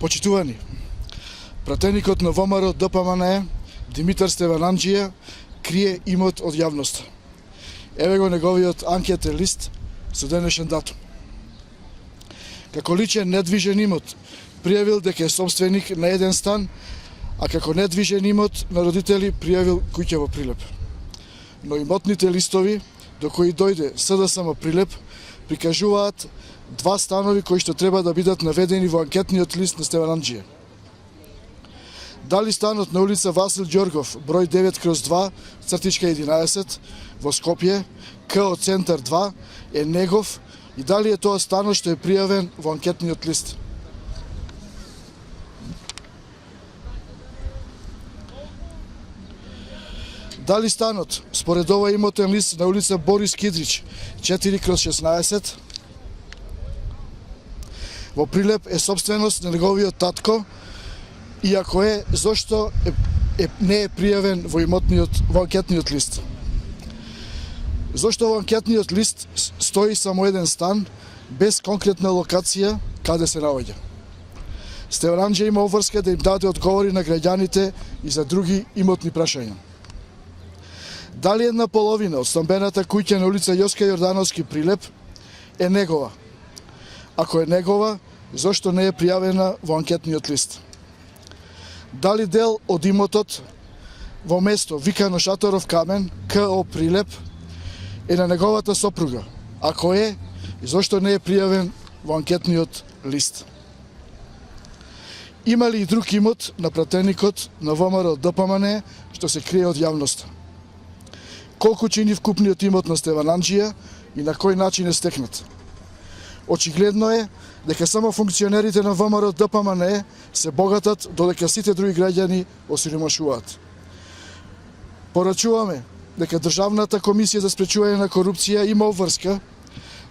Почитувани, пратеникот на ВМРО ДПМНЕ Димитар Стевананџија крие имот од јавноста. Еве го неговиот анкетен лист со денешен датум. Како личен недвижен имот пријавил дека е собственик на еден стан, а како недвижен имот на родители пријавил куќа во Прилеп. Но имотните листови до кои дојде СДСМ Прилеп прикажуваат два станови кои што треба да бидат наведени во анкетниот лист на Стевананџија. Дали станот на улица Васил Ѓоргов, број 9/2, цртичка 11, во Скопје, КО Центар 2, е негов и дали е тоа станот што е пријавен во анкетниот лист. Дали станот, според овој имотен лист на улица Борис Кидрич, 4/16, во Прилеп е собственост на неговиот татко, и ако е, зошто не е пријавен во анкетниот лист? Зошто во анкетниот лист стои само еден стан, без конкретна локација каде се наоѓа? Стевананџија има обврска да им даде одговори на граѓаните и за други имотни прашања. Дали една половина од стамбената куќа на улица Јоска Јордановски Прилеп е негова? Ако е негова, зошто не е пријавена во анкетниот лист? Дали дел од имотот во место викано Шаторов камен, КО Прилеп, е на неговата сопруга? Ако е, зошто не е пријавен во анкетниот лист? Има ли и друг имот на пратеникот на ВМРО ДПМНЕ што се крие од јавноста? Колку чини вкупниот имот на Стевананџија и на кој начин е стекнат? Очигледно е дека само функционерите на ВМРО ДПМНЕ се богатат, додека сите други граѓани осиромашуваат. Порачуваме дека Државната комисија за спречување на корупција има обврска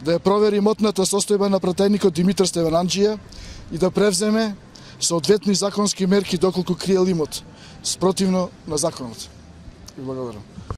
да ја провери имотната состојба на пратеникот Димитар Стевананџија и да превземе соодветни законски мерки доколку криел имот, спротивно на законот. И благодарам.